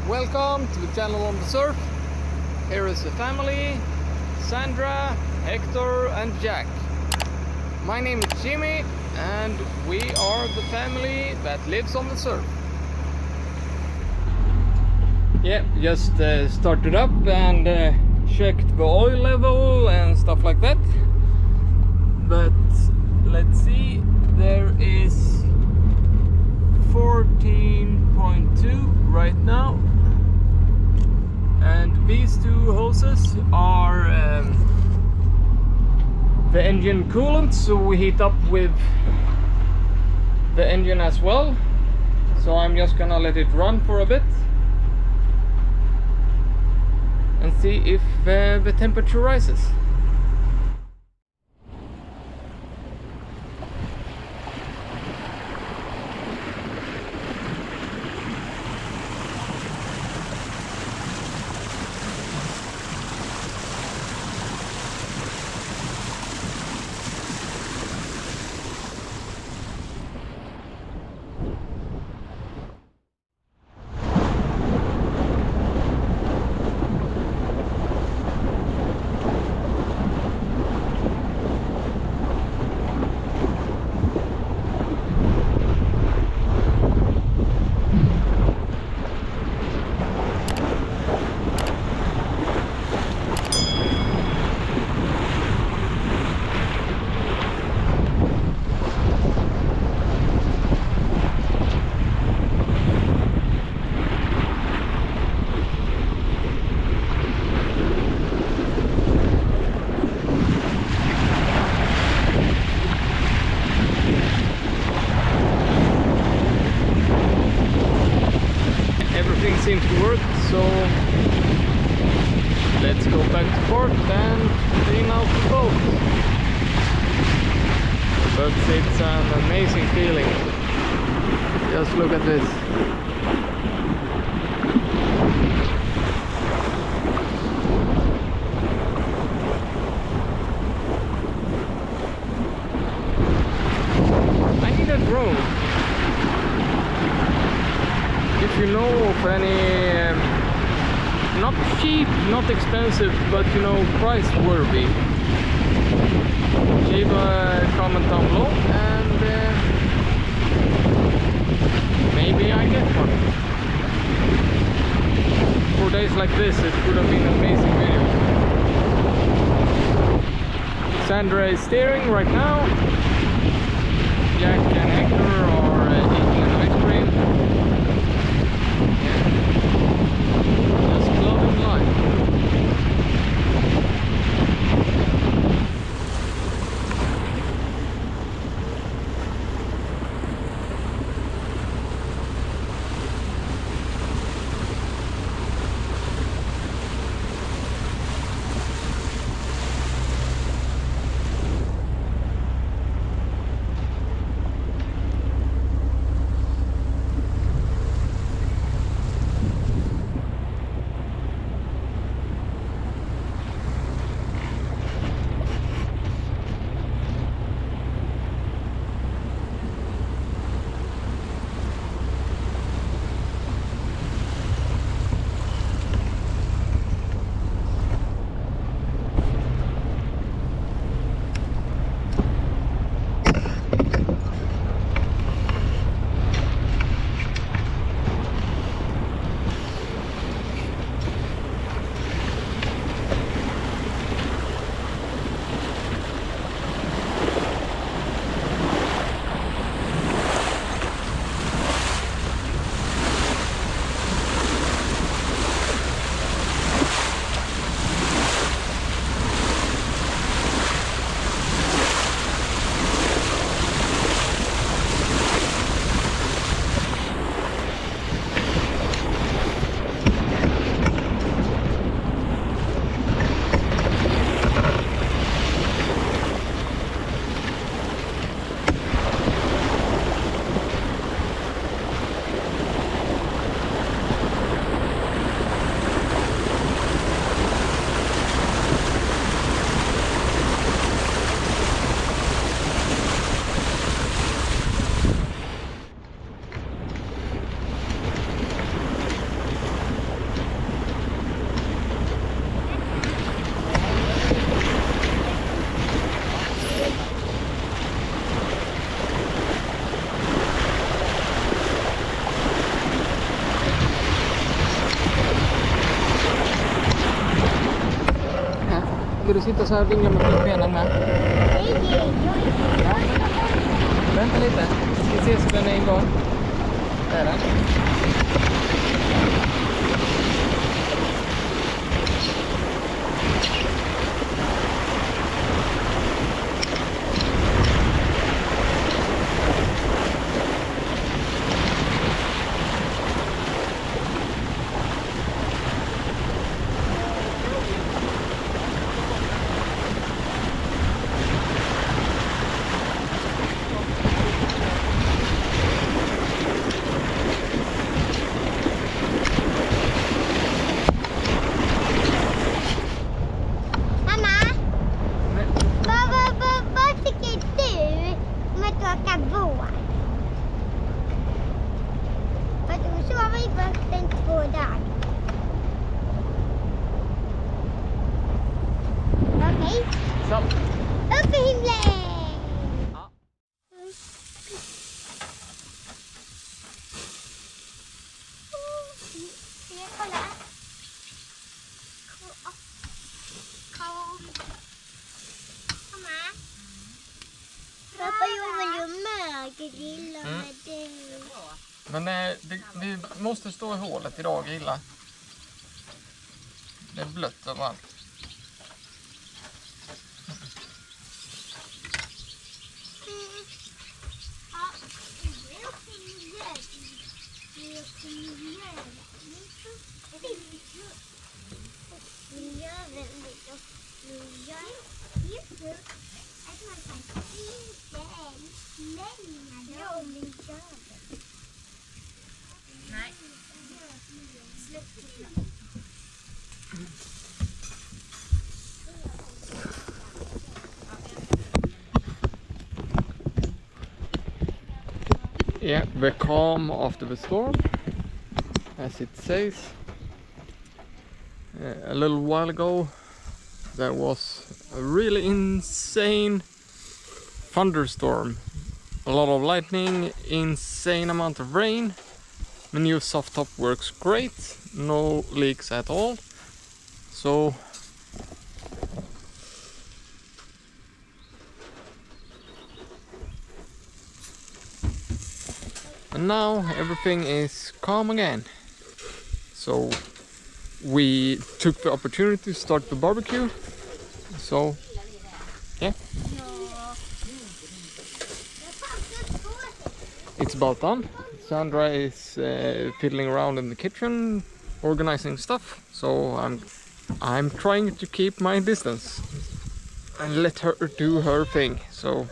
Welcome to the channel on the surf. Here is the family, Sandra, Hector and Jack. My name is Jimmy and we are the family that lives on the surf. Yeah, just started up and checked the oil level and stuff like that. But let's see, there is 14.2 right now. And these two hoses are the engine coolant, so we heat up with the engine as well. So I'm just gonna let it run for a bit and see if the temperature rises. Everything seems to work, so let's go back to port and clean out the boat. But it's an amazing feeling. Just look at this. I need a drone. If you know of any, not cheap, not expensive, but you know, price worthy, leave a comment down below and maybe I get one. For days like this it would have been an amazing video. Sandra is steering right now. Jack and Hector are eating an ice cream. Just loving life. Ska du sitta så här och dingla med benen med? Ja. Vänta lite. Ska vi se så den är igång. Där är den. Så. Upp i himlen! Ja. Ska jag kolla? Mamma? Pappa, jag vill ju mögelgrilla med dig. Men vi måste stå i hålet idag och grilla. Det är blött överallt. Yeah, the calm after the storm, as it says. A little while ago there was a really insane thunderstorm. A lot of lightning, insane amount of rain. The new soft top works great, no leaks at all. So and now everything is calm again. So we took the opportunity to start the barbecue. So yeah, it's about done. Sandra is fiddling around in the kitchen, organizing stuff. So I'm trying to keep my distance and let her do her thing. So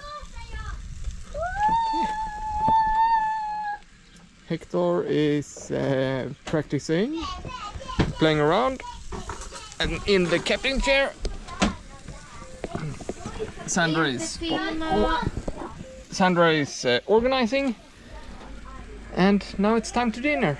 Hector is practicing, playing around, and in the captain chair, Sandra is organizing, and now it's time to dinner.